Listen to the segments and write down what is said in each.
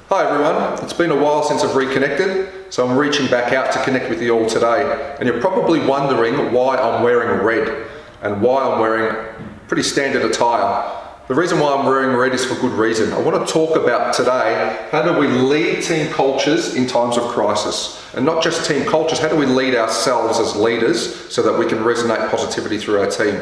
Hi everyone, it's been a while since I've reconnected, so I'm reaching back out to connect with you all today. And you're probably wondering why I'm wearing red and why I'm wearing pretty standard attire. The reason why I'm wearing red is for good reason. I want to talk about today, how do we lead team cultures in times of crisis? And not just team cultures, how do we lead ourselves as leaders so that we can resonate positivity through our team?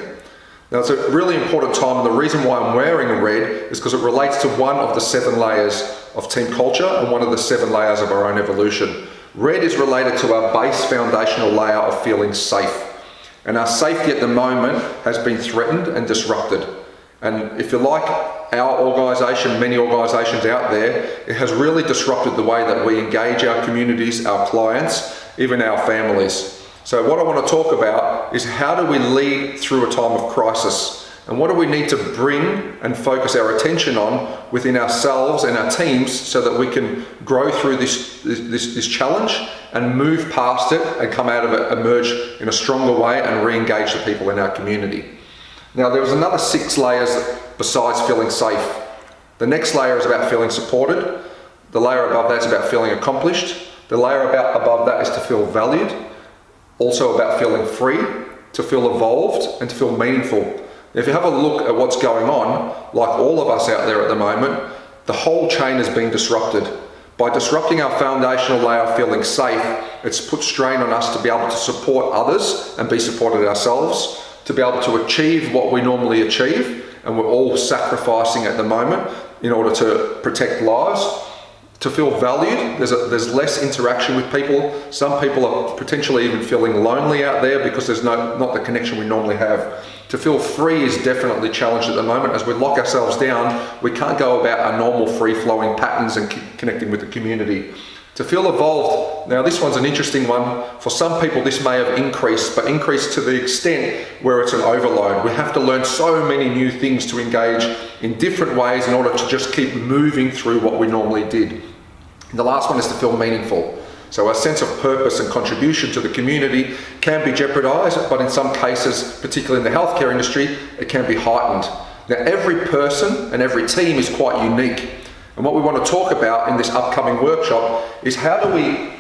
Now it's a really important time, and the reason why I'm wearing red is because it relates to one of the 7 layers of team culture and one of the 7 layers of our own evolution. Red is related to our base foundational layer of feeling safe. And our safety at the moment has been threatened and disrupted. And if you like, our organisation, many organisations out there, it has really disrupted the way that we engage our communities, our clients, even our families. So what I want to talk about is how do we lead through a time of crisis? And what do we need to bring and focus our attention on within ourselves and our teams so that we can grow through this challenge and move past it and come out of it, emerge in a stronger way and re-engage the people in our community. Now there was another 6 layers besides feeling safe. The next layer is about feeling supported. The layer above that is about feeling accomplished. The layer above that is to feel valued. Also about feeling free, to feel evolved and to feel meaningful. If you have a look at what's going on, like all of us out there at the moment, the whole chain has been disrupted. By disrupting our foundational layer of feeling safe, it's put strain on us to be able to support others and be supported ourselves, to be able to achieve what we normally achieve, and we're all sacrificing at the moment in order to protect lives. To feel valued, there's less interaction with people. Some people are potentially even feeling lonely out there because there's not the connection we normally have. To feel free is definitely challenged at the moment. As we lock ourselves down, we can't go about our normal free-flowing patterns and connecting with the community. To feel evolved, now this one's an interesting one. For some people this may have increased, but increased to the extent where it's an overload. We have to learn so many new things to engage in different ways in order to just keep moving through what we normally did. And the last one is to feel meaningful. So our sense of purpose and contribution to the community can be jeopardized, but in some cases, particularly in the healthcare industry, it can be heightened. Now every person and every team is quite unique. And what we want to talk about in this upcoming workshop is how do we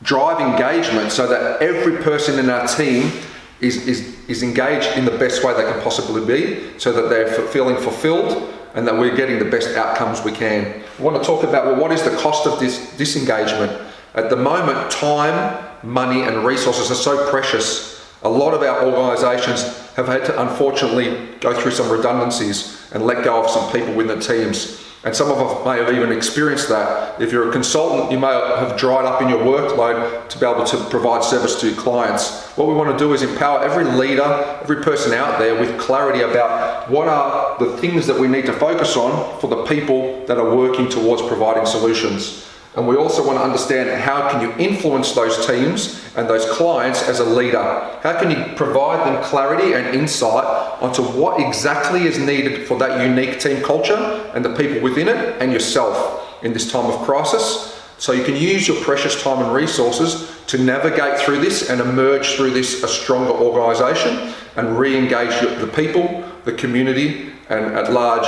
drive engagement so that every person in our team is engaged in the best way they can possibly be, so that they're feeling fulfilled and that we're getting the best outcomes we can. We want to talk about, well, what is the cost of this disengagement? At the moment, time, money and resources are so precious. A lot of our organisations have had to unfortunately go through some redundancies and let go of some people within the teams. And some of us may have even experienced that. If you're a consultant, you may have dried up in your workload to be able to provide service to your clients. What we want to do is empower every leader, every person out there with clarity about what are the things that we need to focus on for the people that are working towards providing solutions. And we also want to understand how can you influence those teams and those clients as a leader. How can you provide them clarity and insight onto what exactly is needed for that unique team culture and the people within it and yourself in this time of crisis, so you can use your precious time and resources to navigate through this and emerge through this a stronger organisation and re-engage the people, the community, and at large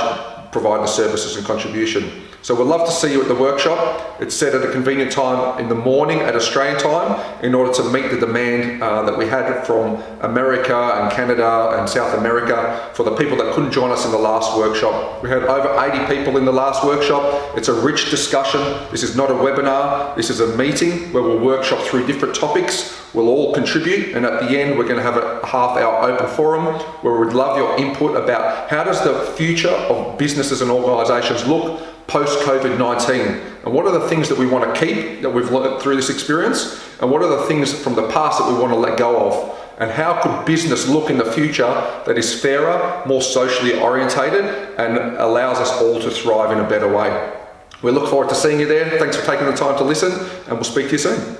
provide the services and contribution. So we'd love to see you at the workshop. It's set at a convenient time in the morning at Australian time in order to meet the demand that we had from America and Canada and South America for the people that couldn't join us in the last workshop. We had over 80 people in the last workshop. It's a rich discussion. This is not a webinar. This is a meeting where we'll workshop through different topics. We'll all contribute, and at the end we're going to have a half-hour open forum where we'd love your input about how does the future of businesses and organisations look post-COVID-19, and what are the things that we want to keep that we've learned through this experience, and what are the things from the past that we want to let go of, and how could business look in the future that is fairer, more socially orientated, and allows us all to thrive in a better way. We look forward to seeing you there. Thanks for taking the time to listen, and we'll speak to you soon.